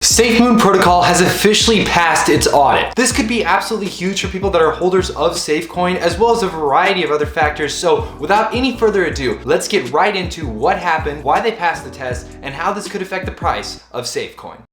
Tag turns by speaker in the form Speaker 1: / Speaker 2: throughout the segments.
Speaker 1: SafeMoon protocol has officially passed its audit. This could be absolutely huge for people that are holders of SafeCoin, as well as a variety of other factors. So without any further ado, let's get right into what happened, why they passed the test, and how this could affect the price of SafeCoin.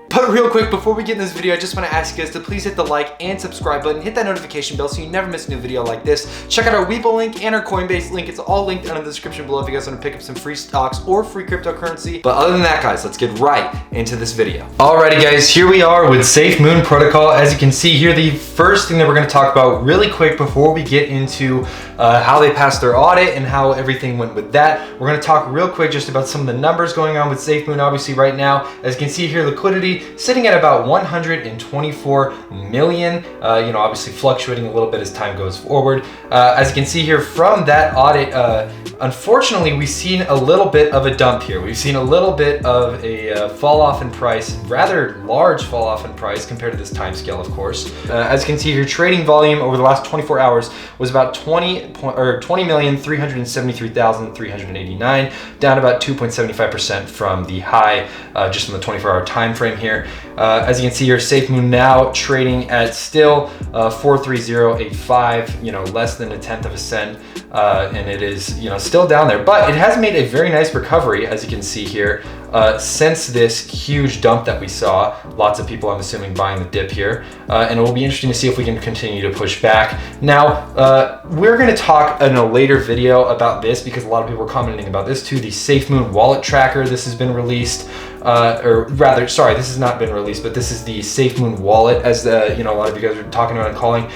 Speaker 1: But real quick, before we get in this video, I just want to ask you guys to please hit the like and subscribe button, hit that notification bell so you never miss a new video like this. Check out our WeBull link and our Coinbase link. It's all linked down in the description below if you guys want to pick up some free stocks or free cryptocurrency. But other than that, guys, let's get right into this video. Alrighty guys, here we are with SafeMoon protocol. As you can see here, the first thing that we're going to talk about really quick before we get into how they passed their audit and how everything went with that, we're going to talk real quick just about some of the numbers going on with SafeMoon. Obviously right now, as you can see here, liquidity sitting at about 124 million, obviously fluctuating a little bit as time goes forward. As you can see here from that audit, unfortunately, we've seen a little bit of a dump here. We've seen a little bit of a fall off in price, rather large fall off in price compared to this time scale, of course. As you can see here, trading volume over the last 24 hours was about 20,373,389, down about 2.75% from the high just in the 24-hour time frame here. As you can see here, SafeMoon now trading at still 43085, less than a tenth of a cent, and it is still down there, but it has made a very nice recovery, as you can see here, since this huge dump that we saw. Lots of people, I'm assuming, buying the dip here, and it will be interesting to see if we can continue to push back. Now, we're going to talk in a later video about this because a lot of people are commenting about this too. The SafeMoon wallet tracker, this has been released. Or rather, sorry, this has not been released, but this is the SafeMoon wallet, as a lot of you guys are talking about and calling.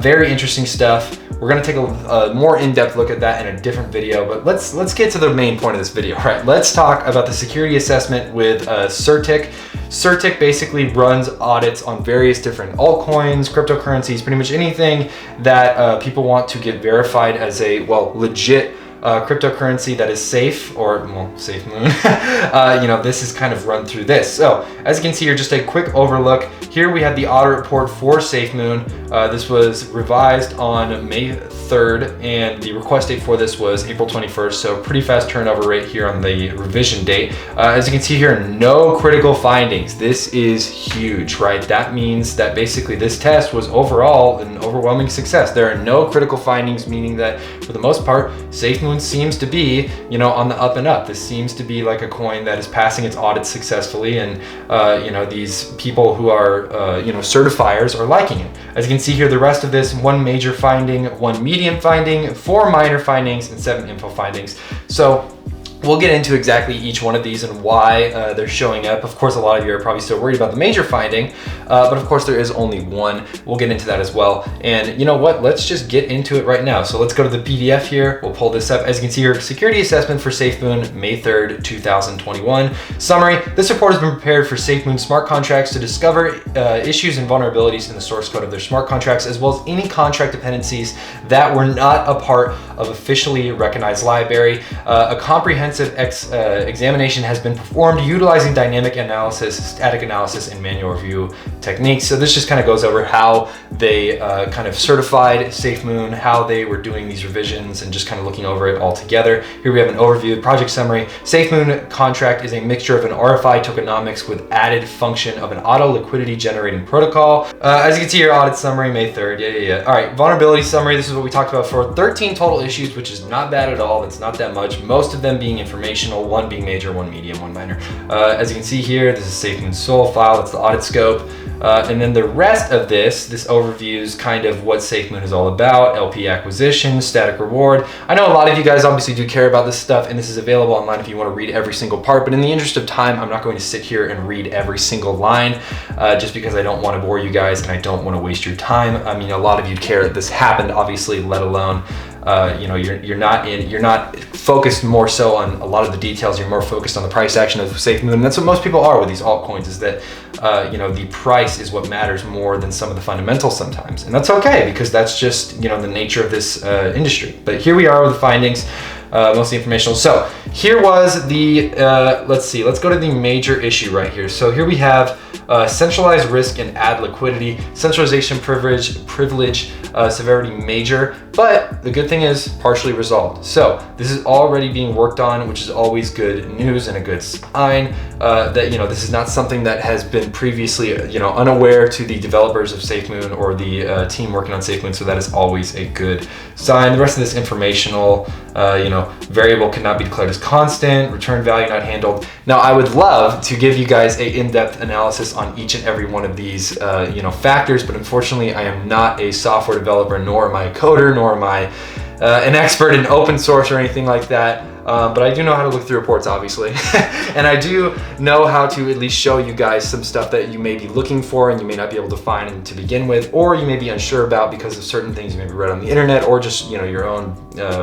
Speaker 1: Very interesting stuff. We're gonna take a more in-depth look at that in a different video, but let's get to the main point of this video, right? Let's talk about the security assessment with Certic. Certic basically runs audits on various different altcoins, cryptocurrencies, pretty much anything that people want to get verified as a, legit cryptocurrency that is safe, or SafeMoon. This is kind of run through this. So as you can see here, just a quick overlook. Here we have the audit report for SafeMoon. This was revised on May 3rd, and the request date for this was April 21st. So pretty fast turnover rate here on the revision date. As you can see here, no critical findings. This is huge, right? That means that basically this test was overall an overwhelming success. There are no critical findings, meaning that for the most part, SafeMoon seems to be, on the up and up. This seems to be like a coin that is passing its audit successfully, and these people who are certifiers are liking it. As you can see here, the rest of this: 1 major finding, 1 medium finding, 4 minor findings, and 7 info findings. So we'll get into exactly each one of these and why they're showing up. Of course, a lot of you are probably still worried about the major finding, but of course there is only one. We'll get into that as well. And you know what? Let's just get into it right now. So let's go to the PDF here. We'll pull this up. As you can see here, security assessment for SafeMoon, May 3rd, 2021. Summary: this report has been prepared for SafeMoon smart contracts to discover issues and vulnerabilities in the source code of their smart contracts, as well as any contract dependencies that were not a part of officially recognized library. A comprehensive examination has been performed utilizing dynamic analysis, static analysis, and manual review techniques. So this just kind of goes over how they kind of certified SafeMoon, how they were doing these revisions, and just kind of looking over it all together. Here we have an overview, project summary. SafeMoon contract is a mixture of an RFI tokenomics with added function of an auto liquidity generating protocol. As you can see here, audit summary, May 3rd. Yeah. All right, vulnerability summary. This is what we talked about for 13 total issues, which is not bad at all. That's not that much. Most of them being informational, 1 being major, 1 medium, 1 minor. As you can see here, this is SafeMoon Soul file. That's the audit scope. And then the rest of this overview is kind of what SafeMoon is all about: LP acquisition, static reward. I know a lot of you guys obviously do care about this stuff, and this is available online if you want to read every single part, but in the interest of time, I'm not going to sit here and read every single line, just because I don't want to bore you guys and I don't want to waste your time. I mean, a lot of you care that this happened, obviously, let alone you're not focused more so on a lot of the details. You're more focused on the price action of SafeMoon, and that's what most people are with these altcoins, is that the price is what matters more than some of the fundamentals sometimes, and that's okay because that's just the nature of this industry. But here we are with the findings. Mostly informational. So here was the let's go to the major issue right here. So here we have centralized risk and add liquidity, centralization privilege, severity major, but the good thing is partially resolved. So this is already being worked on, which is always good news and a good sign that, this is not something that has been previously, unaware to the developers of SafeMoon or the team working on SafeMoon. So that is always a good sign. The rest of this informational, variable cannot be declared as constant, return value not handled. Now I would love to give you guys a in-depth analysis on each and every one of these, factors, but unfortunately I am not a software developer, nor am I a coder, nor am I an expert in open source or anything like that. But I do know how to look through reports, obviously. And I do know how to at least show you guys some stuff that you may be looking for and you may not be able to find to begin with, or you may be unsure about because of certain things you maybe read on the internet, or just, your own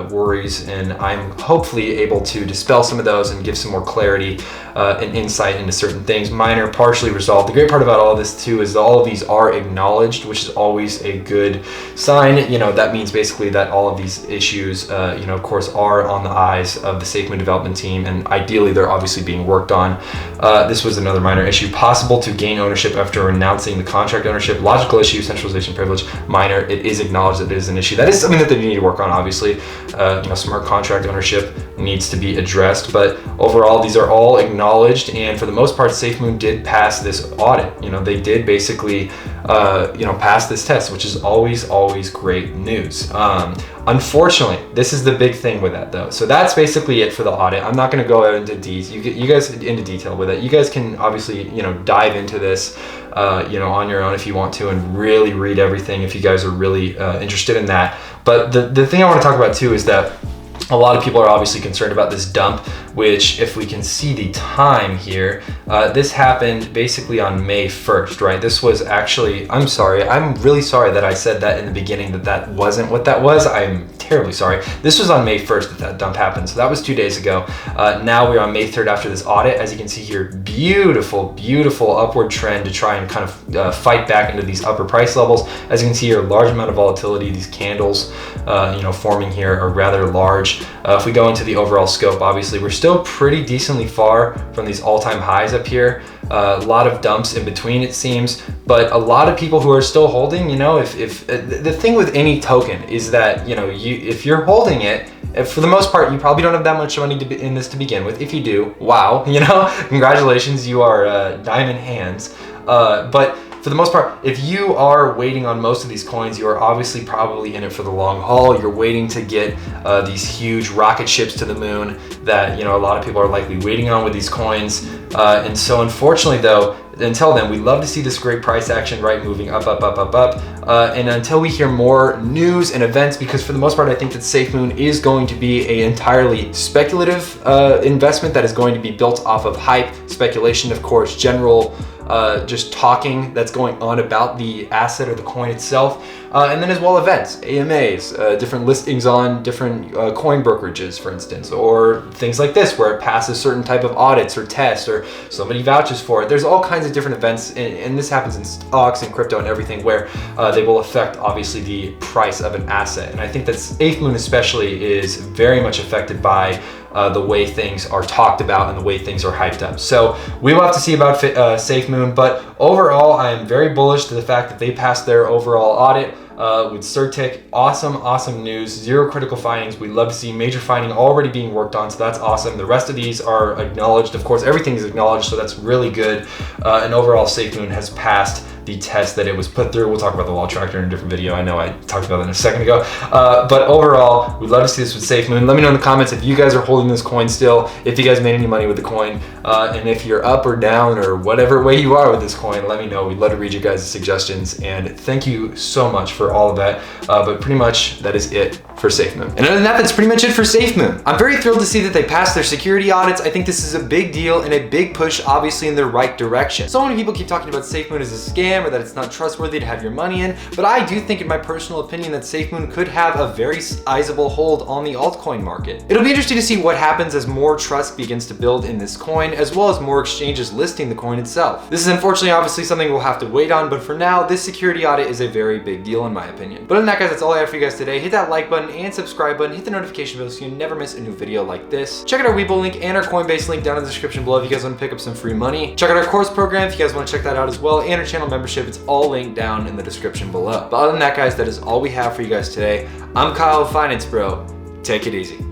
Speaker 1: worries. And I'm hopefully able to dispel some of those and give some more clarity and insight into certain things. Minor, partially resolved. The great part about all of this too is that all of these are acknowledged, which is always a good sign. That means basically that all of these issues, of course, are on the eyes of the SafeMoon development team, and ideally they're obviously being worked on. This was another minor issue. Possible to gain ownership after renouncing the contract ownership. Logical issue, centralization privilege. Minor. It is acknowledged that it is an issue. That is something that they need to work on, obviously. Smart contract ownership needs to be addressed, but overall these are all acknowledged, and for the most part SafeMoon did pass this audit. They did basically pass this test, which is always great news. Unfortunately, this is the big thing with that though. So that's basically it for the audit. I'm not going to go into detail with it. You guys can obviously dive into this on your own if you want to, and really read everything if you guys are really interested in that. But the thing I want to talk about too is that a lot of people are obviously concerned about this dump, which, if we can see the time here, this happened basically on May 1st, right? This was actually, I'm really sorry that I said that in the beginning, that wasn't what that was. I'm terribly sorry. This was on May 1st that dump happened. So that was 2 days ago. Now we're on May 3rd after this audit. As you can see here, beautiful upward trend to try and kind of fight back into these upper price levels. As you can see here, large amount of volatility. These candles, forming here are rather large. If we go into the overall scope, obviously we're still pretty decently far from these all-time highs up here. A lot of dumps in between, it seems, but a lot of people who are still holding, if the thing with any token is that, if you're holding it, for the most part, you probably don't have that much money in this to begin with. If you do, wow, congratulations, you are diamond hands. But for the most part, if you are waiting on most of these coins, you are obviously probably in it for the long haul. You're waiting to get these huge rocket ships to the moon that a lot of people are likely waiting on with these coins. And so unfortunately though, until then, we love to see this great price action, right? Moving up. And until we hear more news and events, because for the most part, I think that SafeMoon is going to be an entirely speculative investment that is going to be built off of hype, speculation, of course, general just talking that's going on about the asset or the coin itself, and then as well events, AMAs, different listings on different coin brokerages, for instance, or things like this where it passes certain type of audits or tests or somebody vouches for it. There's all kinds of different events, and this happens in stocks and crypto and everything, where they will affect obviously the price of an asset. And I think that SafeMoon especially is very much affected by the way things are talked about and the way things are hyped up. So we will have to see about SafeMoon, but overall I am very bullish to the fact that they passed their overall audit with Certic. Awesome news. Zero critical findings. We love to see major finding already being worked on, so that's awesome. The rest of these are acknowledged. Of course, everything is acknowledged, so that's really good. And overall, SafeMoon has passed the test that it was put through. We'll talk about the wall tracker in a different video. I know I talked about that a second ago. But overall, we'd love to see this with SafeMoon. Let me know in the comments if you guys are holding this coin still, if you guys made any money with the coin, and if you're up or down or whatever way you are with this coin, let me know. We'd love to read your guys' suggestions, and thank you so much for all of that. But pretty much that is it for SafeMoon. And other than that, that's pretty much it for SafeMoon. I'm very thrilled to see that they passed their security audits. I think this is a big deal and a big push, obviously, in the right direction. So many people keep talking about SafeMoon as a scam or that it's not trustworthy to have your money in, but I do think, in my personal opinion, that SafeMoon could have a very sizable hold on the altcoin market. It'll be interesting to see what happens as more trust begins to build in this coin, as well as more exchanges listing the coin itself. This is unfortunately obviously something we'll have to wait on, but for now, this security audit is a very big deal in my opinion. But other than that, guys, that's all I have for you guys today. Hit that like button and subscribe button, hit the notification bell so you never miss a new video like this. Check out our WeBull link and our Coinbase link down in the description below if you guys want to pick up some free money. Check out our course program if you guys want to check that out as well, and our channel membership. It's all linked down in the description below. But other than that, guys, that is all we have for you guys today. I'm Kyle, Finance Bro. Take it easy.